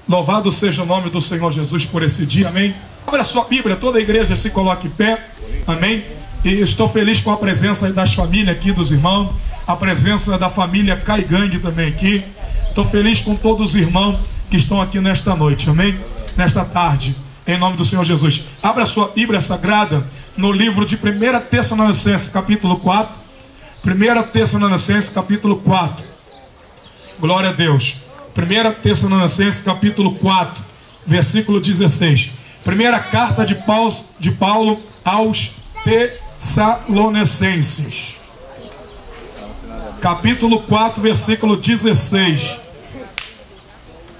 Louvado seja o nome do Senhor Jesus por esse dia, amém? Abra a sua Bíblia, toda a igreja se coloque em pé, amém? E estou feliz com a presença das famílias aqui, dos irmãos, a presença da família Caigangue também aqui. Estou feliz com todos os irmãos que estão aqui nesta noite, amém? Nesta tarde, em nome do Senhor Jesus. Abra a sua Bíblia Sagrada no livro de 1 Tessalonicenses, capítulo 4. 1 Tessalonicenses, capítulo 4. Glória a Deus. 1 Tessalonicenses, capítulo 4, versículo 16. Primeira carta de Paulo aos Tessalonicenses, capítulo 4, versículo 16.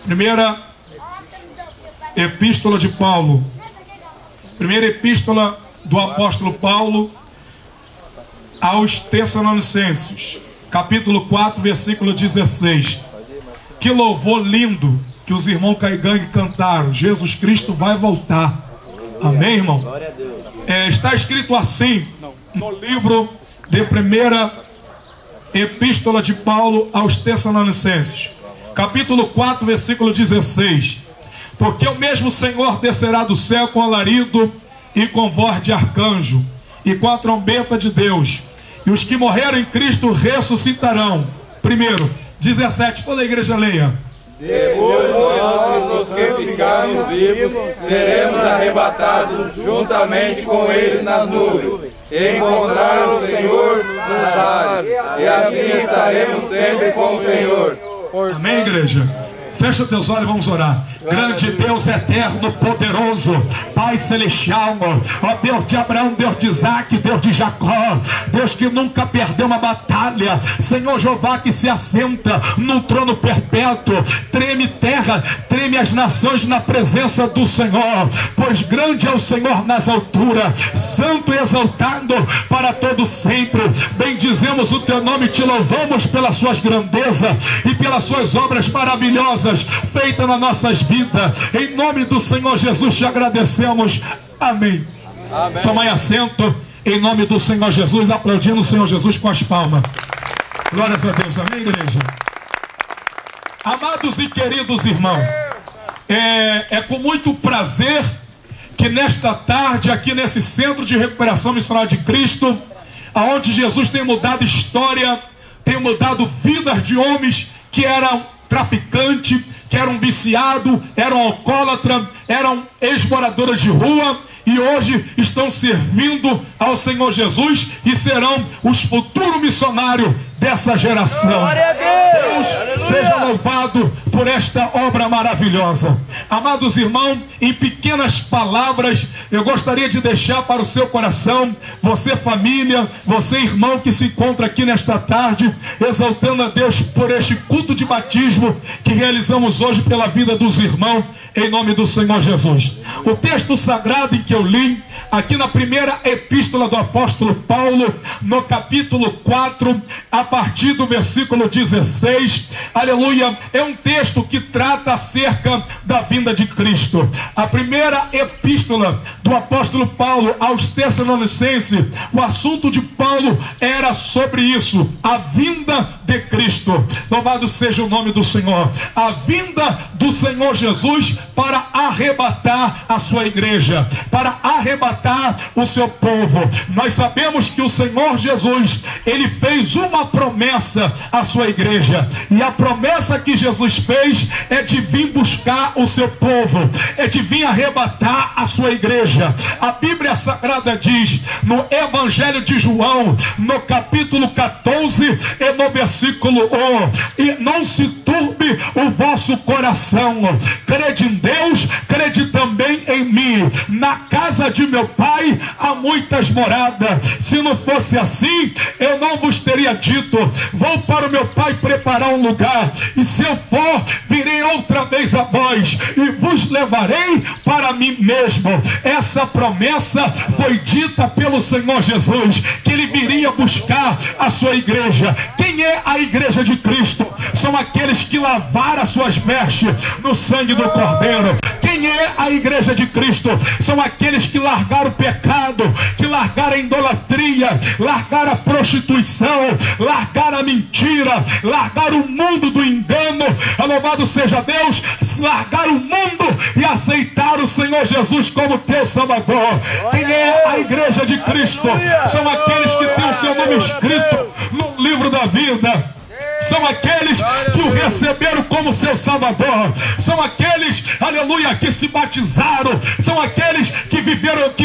Primeira epístola de Paulo. Primeira epístola do apóstolo Paulo aos Tessalonicenses, capítulo 4, versículo 16. Que louvor lindo que os irmãos Caigangue cantaram. Jesus Cristo vai voltar. Amém, irmão? Está escrito assim no livro de primeira epístola de Paulo aos Tessalonicenses, capítulo 4, versículo 16. Porque o mesmo Senhor descerá do céu com alarido e com voz de arcanjo e com a trombeta de Deus, e os que morreram em Cristo ressuscitarão. Primeiro, 17, toda a igreja leia. Depois nós, os que ficarmos vivos, seremos arrebatados juntamente com Ele nas nuvens, e encontrar o Senhor nos ares, e assim estaremos sempre com o Senhor. Amém, igreja? Fecha teus olhos e vamos orar. Grande Deus eterno, poderoso, Pai celestial, ó Deus de Abraão, Deus de Isaac, Deus de Jacó, Deus que nunca perdeu uma batalha, Senhor Jeová que se assenta no trono perpétuo. Treme terra, treme as nações na presença do Senhor, pois grande é o Senhor nas alturas, santo e exaltado para todo sempre. Bendizemos o teu nome, te louvamos pelas suas grandezas e pelas suas obras maravilhosas feitas nas nossas vidas. Em nome do Senhor Jesus te agradecemos. Amém. Amém. Tomai assento em nome do Senhor Jesus, aplaudindo o Senhor Jesus com as palmas. Glórias a Deus. Amém, igreja? Amados e queridos irmãos, é com muito prazer que nesta tarde, aqui nesse Centro de Recuperação Missionária de Cristo, aonde Jesus tem mudado história, tem mudado vidas de homens que eram traficantes, que eram viciados, eram alcoólatras, eram ex-moradores de rua, e hoje estão servindo ao Senhor Jesus e serão os futuros missionários dessa geração. Deus seja louvado por esta obra maravilhosa. Amados irmãos, em pequenas palavras, eu gostaria de deixar para o seu coração, você família, você irmão que se encontra aqui nesta tarde, exaltando a Deus por este culto de batismo que realizamos hoje pela vida dos irmãos, em nome do Senhor Jesus. O texto sagrado em que eu li, aqui na primeira epístola do apóstolo Paulo, no capítulo 4, a partir do versículo 16, aleluia, é um texto que trata acerca da vinda de Cristo. A primeira epístola do apóstolo Paulo aos Tessalonicenses, o assunto de Paulo era sobre isso, a vinda de Cristo. Louvado seja o nome do Senhor. A vinda do Senhor Jesus para arrebatar a sua igreja, para arrebatar o seu povo. Nós sabemos que o Senhor Jesus, ele fez uma promessa à sua igreja, e a promessa que Jesus fez é de vir buscar o seu povo, é de vir arrebatar a sua igreja. A Bíblia Sagrada diz no Evangelho de João, no capítulo 14 e no versículo 1: e não se turbe o vosso coração, crede em Deus, crede também em mim. Na casa de meu pai há muitas moradas. Se não fosse assim, eu não vos teria dito: vou para o meu pai preparar um lugar, e se eu for, virei outra vez a vós e vos levarei para mim mesmo. Essa promessa foi dita pelo Senhor Jesus, que ele viria buscar a sua igreja. Quem é a igreja de Cristo? São aqueles que lavaram as suas vestes no sangue do Cordeiro. Quem é a igreja de Cristo? São aqueles que largaram o pecado, que largaram a idolatria, largaram a prostituição, largaram a mentira, largaram o mundo do engano. Louvado seja Deus, largar o mundo e aceitar o Senhor Jesus como teu Salvador. Quem é a igreja de Cristo? São aqueles que têm o seu nome escrito no livro da vida. São aqueles que o receberam como seu Salvador. São aqueles, aleluia, que se batizaram. São aqueles que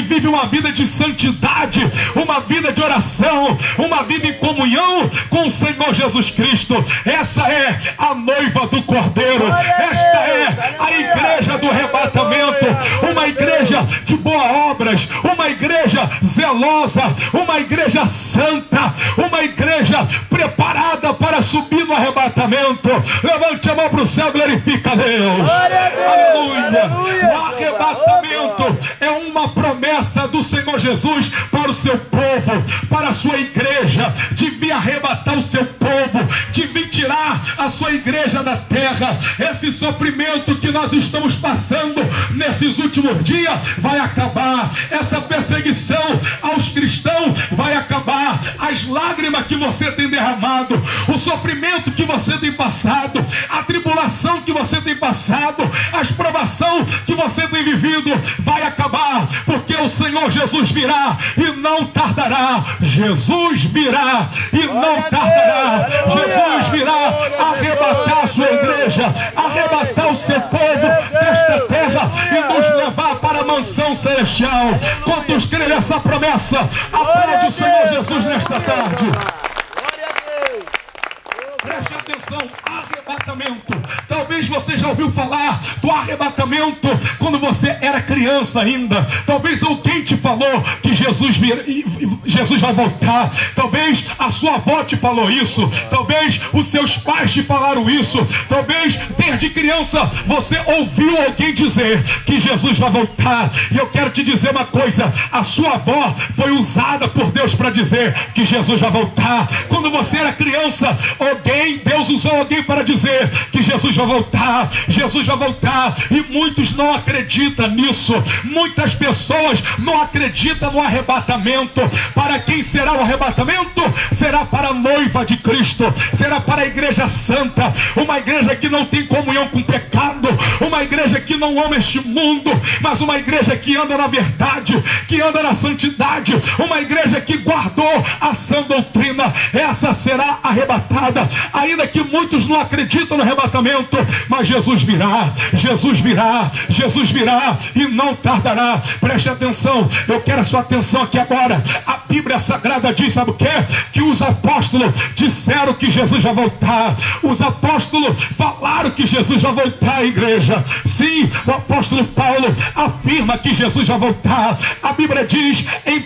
vivem uma vida de santidade, uma vida de oração, uma vida em comunhão com o Senhor Jesus Cristo. Essa é a noiva do Cordeiro. Esta é a igreja do arrebatamento. Uma igreja de boas obras, uma igreja zelosa, uma igreja santa, uma igreja preparada para subir no arrebatamento. Levante a mão para o céu, glorifica a Deus. Aleluia. O arrebatamento é uma promessa do Senhor Jesus para o seu povo, para a sua igreja, de vir arrebatar o seu povo, de vir tirar a sua igreja da terra. Esse sofrimento que nós estamos passando nesses últimos dias vai acabar. Essa perseguição aos cristãos vai acabar. As lágrimas que você tem derramado, o sofrimento que você tem passado, a tribulação que você tem passado, as provações que você tem vivido, vai acabar, porque o Senhor Jesus virá e não tardará. Jesus virá e não tardará. Jesus virá arrebatar a sua igreja, arrebatar o seu povo desta terra e nos levar para a mansão celestial. Quantos creem nessa promessa? Aplaude o Senhor Jesus nesta tarde. Preste atenção, arrebatamento. Talvez você já ouviu falar do arrebatamento quando você era criança ainda. Talvez alguém te falou que Jesus vai voltar. Talvez a sua avó te falou isso. Talvez os seus pais te falaram isso. Talvez desde criança você ouviu alguém dizer que Jesus vai voltar. E eu quero te dizer uma coisa: a sua avó foi usada por Deus para dizer que Jesus vai voltar. Quando você era criança, Deus usou alguém para dizer que Jesus vai voltar. Jesus vai voltar. E muitos não acreditam nisso. Muitas pessoas não acreditam no arrebatamento. Para quem será o arrebatamento? Será para a noiva de Cristo. Será para a igreja santa. Uma igreja que não tem comunhão com o pecado. Uma igreja que não ama este mundo, mas uma igreja que anda na verdade, que anda na santidade. Uma igreja que guardou a sã doutrina. Essa será arrebatada. Ainda que muitos não acreditam no arrebatamento, mas Jesus virá, Jesus virá, Jesus virá e não tardará. Preste atenção, eu quero a sua atenção aqui agora. A Bíblia Sagrada diz, sabe o que? Que os apóstolos disseram que Jesus vai voltar. Os apóstolos falaram que Jesus vai voltar, igreja. Sim, o apóstolo Paulo afirma que Jesus vai voltar. A Bíblia diz em 1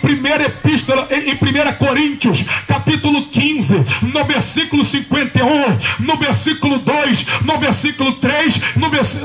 Coríntios, capítulo 15, no versículo 51, no versículo 2, no versículo 3,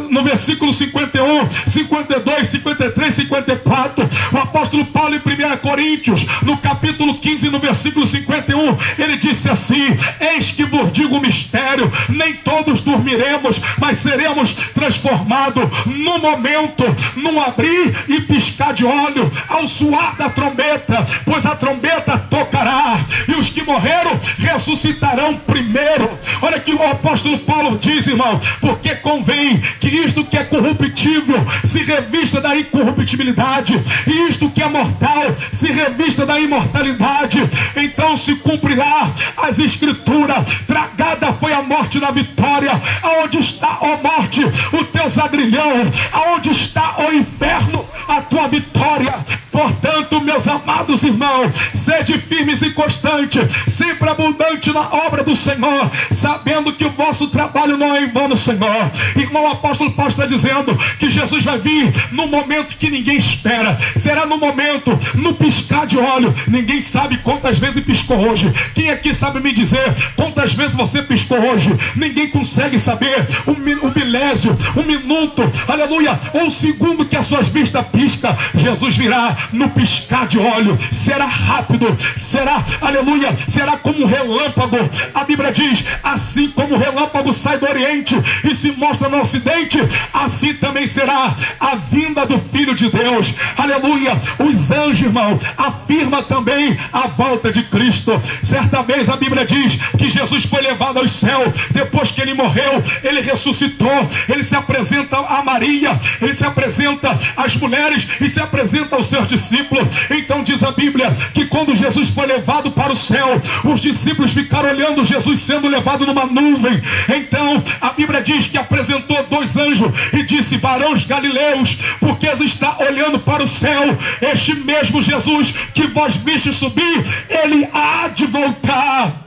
no versículo 51, 52, 53, 54, o apóstolo Paulo em 1 Coríntios, no capítulo 15, no versículo 51, ele disse assim: eis que vos digo um mistério, nem todos dormiremos, mas seremos transformados no momento, num abrir e piscar de olho, ao soar da trombeta, pois a trombeta tocará, e os que morreram ressuscitarão primeiro. Olha que o apóstolo Paulo diz, irmão, porque convém que isto que é corruptível se revista da incorruptibilidade, e isto que é mortal se revista da imortalidade. Então se cumprirá as escrituras: tragada foi a morte na vitória. Aonde está, ó morte, o teu agrilhão? Aonde está, ó inferno, a tua vitória? Portanto, meus amados irmãos, sede firmes e constantes, sempre abundante na obra do Senhor, sabendo que o vosso trabalho não é em vão no Senhor. Irmão, o apóstolo Paulo está dizendo que Jesus vai vir no momento que ninguém espera. Será no momento, no piscar de olho. Ninguém sabe quantas vezes piscou hoje. Quem aqui sabe me dizer quantas vezes você piscou hoje? Ninguém consegue saber o milésimo, o minuto, aleluia, ou o segundo que as suas vistas piscam. Jesus virá no piscar piscar de olho, será rápido, será, aleluia, será como um relâmpago. A Bíblia diz, assim como o relâmpago sai do Oriente e se mostra no Ocidente, assim também será a vinda do Filho de Deus. Aleluia. Os anjos, irmão, afirma também a volta de Cristo. Certa vez a Bíblia diz que Jesus foi levado ao céu. Depois que ele morreu, ele ressuscitou. Ele se apresenta a Maria, ele se apresenta às mulheres e se apresenta aos seus discípulos. Então diz a Bíblia que quando Jesus foi levado para o céu, os discípulos ficaram olhando Jesus sendo levado numa nuvem. Então a Bíblia diz que apresentou 2 anjos e disse: varões galileus, porque está olhando para o céu, este mesmo Jesus que vós viste subir, ele há de voltar.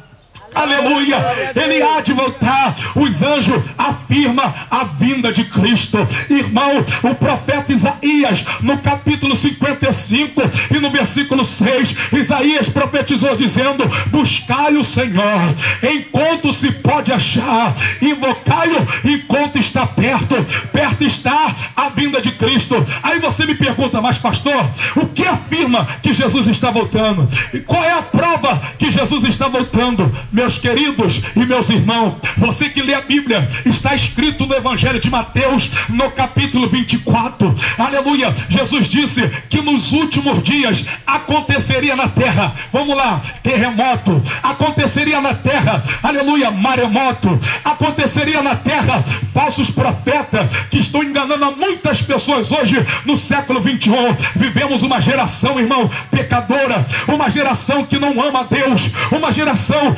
Aleluia, ele há de voltar. Os anjos afirmam a vinda de Cristo. Irmão, o profeta Isaías, no capítulo 55 e no versículo 6, Isaías profetizou dizendo: buscai o Senhor enquanto se pode achar, invocai-o enquanto está perto. Perto está a vinda de Cristo. Aí você me pergunta: mas pastor, o que afirma que Jesus está voltando? E qual é a prova que Jesus está voltando? Meus queridos e meus irmãos, você que lê a Bíblia, está escrito no Evangelho de Mateus, no capítulo 24, aleluia, Jesus disse que nos últimos dias aconteceria na terra, vamos lá, terremoto, aconteceria na terra, aleluia, maremoto, aconteceria na terra falsos profetas que estão enganando a muitas pessoas hoje no século 21. Vivemos uma geração, irmão, pecadora, uma geração que não ama a Deus, uma geração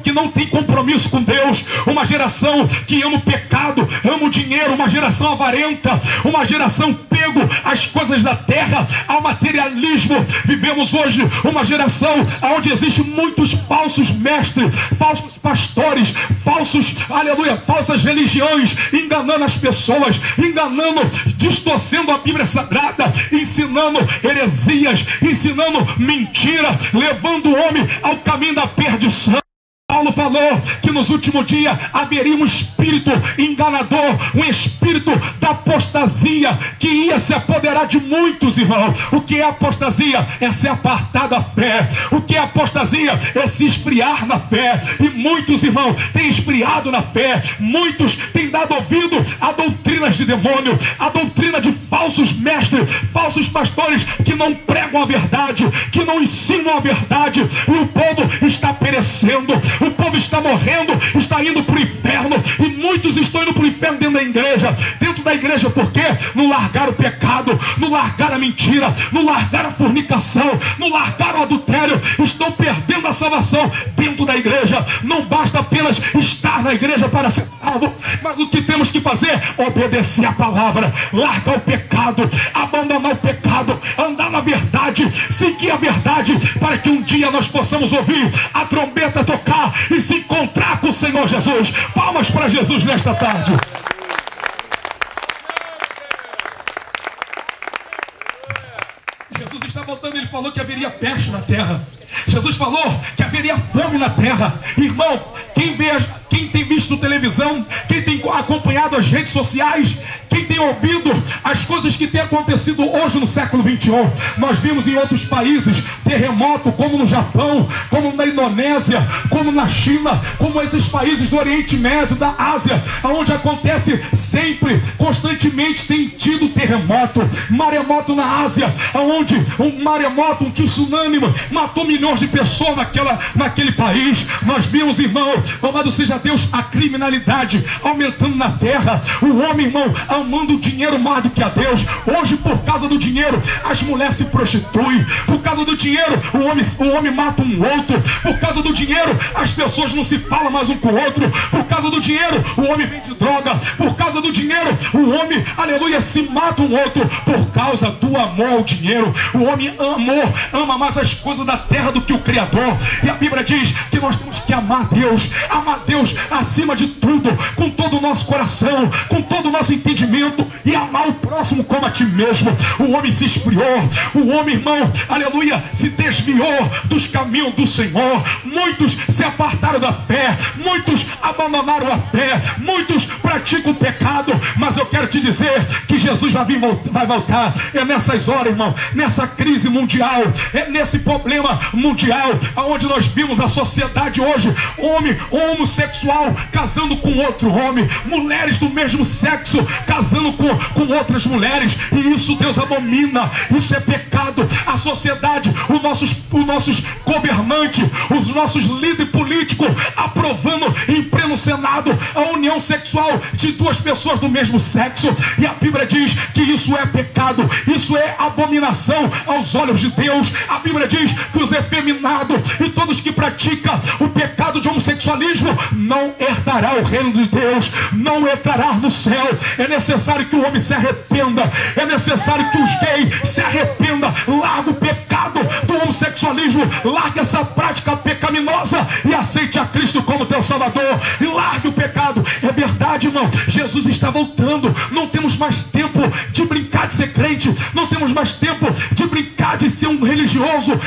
que não tem compromisso com Deus, uma geração que ama o pecado, ama o dinheiro, uma geração avarenta, uma geração pego às coisas da terra, ao materialismo. Vivemos hoje uma geração onde existem muitos falsos mestres, falsos pastores, falsos, aleluia, falsas religiões, enganando as pessoas, enganando, distorcendo a Bíblia Sagrada, ensinando heresias, ensinando mentira, levando o homem ao caminho da perdição. Paulo falou que nos últimos dias haveria um espírito enganador, um espírito da apostasia que ia se apoderar de muitos, irmãos. O que é apostasia? É se apartar da fé. O que é apostasia? É se esfriar na fé. E muitos, irmãos, têm esfriado na fé. Muitos têm dado ouvido a doutrinas de demônio, a doutrina de falsos mestres, falsos pastores que não pregam a verdade, que não ensinam a verdade. E o povo está perecendo. O povo está morrendo, está indo para o inferno. E muitos estão indo para o inferno dentro da igreja. Dentro da igreja, por quê? Não largaram o pecado, não largaram a mentira, não largaram a fornicação, não largaram o adultério. Estão perdendo a salvação dentro da igreja. Não basta apenas estar na igreja para ser salvo, mas o que temos que fazer? Obedecer a palavra, largar o pecado, abandonar o pecado, andar na verdade, seguir a verdade, para que um dia nós possamos ouvir a trombeta tocar e se encontrar com o Senhor Jesus. Palmas para Jesus nesta tarde. Jesus está voltando, ele falou que haveria peste na terra. Jesus falou que haveria fome na terra. Irmão, quem tem visto televisão, quem tem acompanhado as redes sociais, quem tem ouvido as coisas que têm acontecido hoje no século 21, nós vimos em outros países terremoto, como no Japão, como na Indonésia, como na China, como esses países do Oriente Médio, da Ásia, onde acontece sempre, constantemente tem tido terremoto, maremoto na Ásia, onde um maremoto, um tsunami matou milhões de pessoas naquele país. Nós vimos, irmão, amado seja Deus, a criminalidade aumentando na terra, o homem, irmão, amando o dinheiro mais do que a Deus. Hoje, por causa do dinheiro, as mulheres se prostituem. Por causa do dinheiro, o homem mata um outro. Por causa do dinheiro, as pessoas não se falam mais um com o outro. Por causa do dinheiro, o homem vende droga. Por causa do dinheiro, o homem, aleluia, se mata um outro. Por causa do amor ao dinheiro, o homem ama mais as coisas da terra do que o Criador. E a Bíblia diz que nós temos que amar Deus acima de tudo, com todo o nosso coração, com todo o nosso entendimento, sentimento e amar o próximo como a ti mesmo. O homem se esfriou, o homem, irmão, aleluia, se desviou dos caminhos do Senhor. Muitos se apartaram da fé, muitos abandonaram a fé, muitos praticam o pecado. Mas eu quero te dizer que Jesus vai voltar. É nessas horas, irmão, nessa crise mundial, é nesse problema mundial, onde nós vimos a sociedade hoje, homem homossexual casando com outro homem, mulheres do mesmo sexo casando com outras mulheres, e isso Deus abomina, isso é pecado. A sociedade, os nossos governantes, os nossos líderes políticos aprovando em pleno Senado a união sexual de duas pessoas do mesmo sexo, e a Bíblia diz que isso é pecado, isso é abominação aos olhos de Deus. A Bíblia diz que os efeminados e todos que praticam o pecado de homossexualismo não herdará o reino de Deus, não entrará no céu. É necessário que o homem se arrependa, é necessário que os gays se arrependam. Larga o pecado do homossexualismo, larga essa prática pecaminosa e aceite a Cristo como teu Salvador, e largue o pecado. É verdade, irmão, Jesus está voltando. Não temos mais tempo de brincar de ser crente, não temos mais tempo de brincar de ser um religioso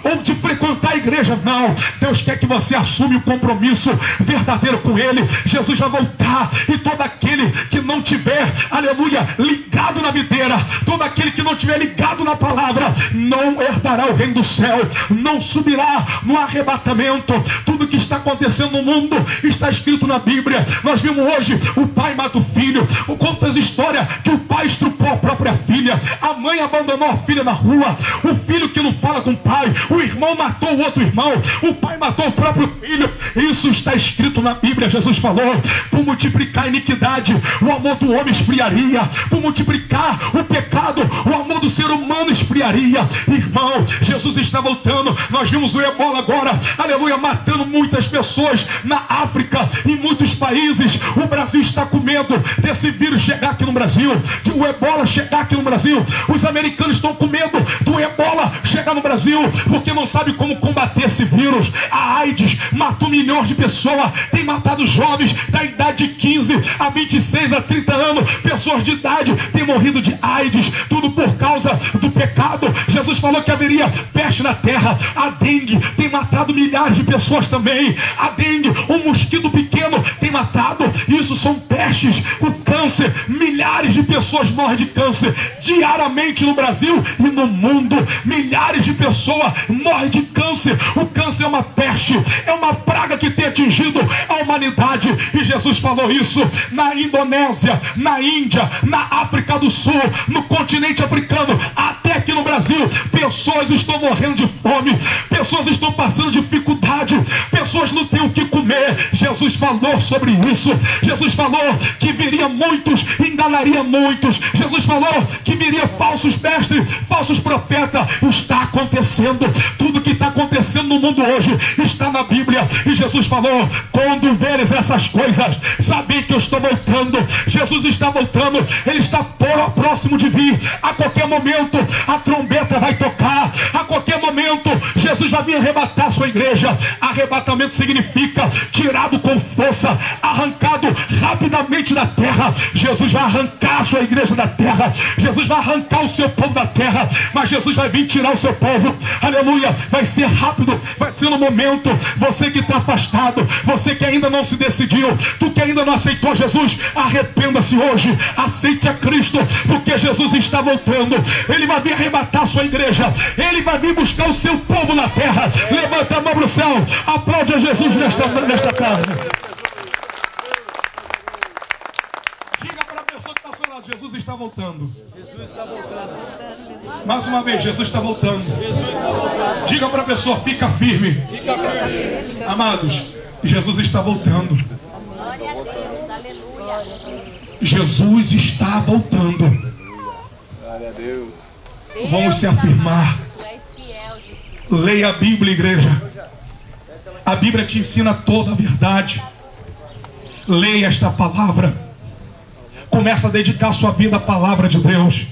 ou de frequentar a igreja. Não, Deus quer que você assuma um compromisso verdadeiro com Ele. Jesus vai voltar, e todo aquele que não tiver, aleluia, ligado na videira, todo aquele que não tiver ligado na palavra, não herdará o reino do céu, não subirá no arrebatamento. Tudo que está acontecendo no mundo está escrito na Bíblia. Nós vimos hoje o pai mata o filho. Quantas histórias que o pai estrupou a própria filha, a mãe abandonou a filha na rua, o filho que não fala com o pai, o irmão matou o outro irmão, o pai matou o próprio filho. Isso está escrito na Bíblia. Jesus falou: por multiplicar a iniquidade, o amor do homem esfriaria. Por multiplicar o pecado, o amor do ser humano esfriaria. Irmão, Jesus está voltando. Nós vimos o ebola agora, aleluia, matando muitas pessoas na África, em muitos países. O Brasil está com medo desse vírus chegar aqui no Brasil, de o ebola chegar aqui no Brasil. Os americanos estão com medo do ebola chegar no Brasil, porque não sabe como combater esse vírus. A AIDS matou milhões de pessoas, tem matado jovens da idade de 15 a 26 a 30 anos, pessoas de idade têm morrido de AIDS, tudo por causa do pecado. Jesus falou que haveria peste na terra. A dengue tem matado milhares de pessoas também. A dengue, um mosquito pequeno tem matado. Isso são pestes. O câncer, milhares de pessoas morrem de câncer diariamente no Brasil e no mundo. Milhares de pessoas morrem de câncer. O câncer é uma peste, é uma praga que tem atingido a humanidade. E Jesus falou isso na Indonésia, na Índia, na África do Sul, no continente africano, até aqui no Brasil. Pessoas estão morrendo de fome, pessoas estão passando dificuldade, pessoas não têm o que comer. Jesus falou sobre isso. Jesus falou que viria muitos, enganaria muitos. Jesus falou que viria falsos mestres, falsos profetas. Está acontecendo. Tudo que está acontecendo no mundo hoje está na Bíblia. E Jesus falou: quando veres essas coisas, sabem que eu estou voltando. Jesus está voltando, Ele está próximo de vir. A qualquer momento a trombeta vai tocar, a qualquer momento Jesus vai vir arrebatar a sua igreja. Arrebatamento significa tirado com força, arrancado rapidamente da terra. Jesus vai arrancar a sua igreja da terra, Jesus vai arrancar o seu povo da terra, mas Jesus vai vir tirar o seu povo, aleluia. Vai ser rápido, vai ser no momento. Você que está afastado, você que ainda não se decidiu, tu que ainda não aceitou Jesus, arrependa-se hoje, aceite a Cristo, porque Jesus está voltando. Ele vai vir arrebatar a sua igreja, Ele vai vir buscar o seu povo na terra. Levanta a mão para o céu, aplaude a Jesus nesta tarde. Diga para a pessoa que está ao seu lado: Jesus está voltando. Jesus está voltando. Mais uma vez, Jesus está voltando. Jesus está voltando. Diga para a pessoa: fica firme. Fica firme. Amados, Jesus está voltando. Glória a Deus, aleluia. Jesus está voltando. Glória a Deus. Vamos se afirmar. Leia a Bíblia, igreja. A Bíblia te ensina toda a verdade. Leia esta palavra. Começa a dedicar sua vida à palavra de Deus,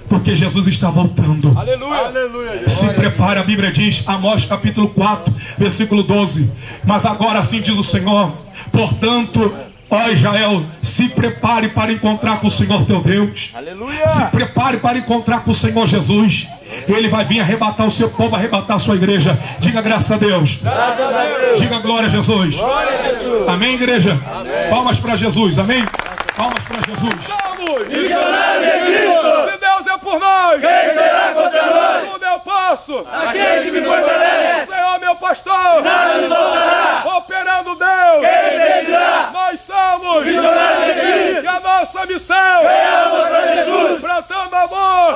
porque Jesus está voltando. Aleluia. Aleluia. Se prepare, a Bíblia diz, Amós capítulo 4, versículo 12: mas agora assim diz o Senhor, portanto Ó Israel, se prepare para encontrar com o Senhor teu Deus. Aleluia. Se prepare para encontrar com o Senhor Jesus. Ele vai vir arrebatar o seu povo, arrebatar a sua igreja. Diga graças a Deus. Graças a Deus. Diga glória a Jesus. Glória a Jesus. Amém, igreja? Amém. Palmas para Jesus, amém? Palmas para Jesus. Vamos, missionários de Cristo. Se Deus é por nós, quem será contra nós? Tudo eu posso, aquele que me fortalece. O Senhor, meu pastor, nada nos faltará. Operando Deus, quem impedirá? Nós somos missionários de Cristo. E a nossa missão é amor para Jesus, plantando amor.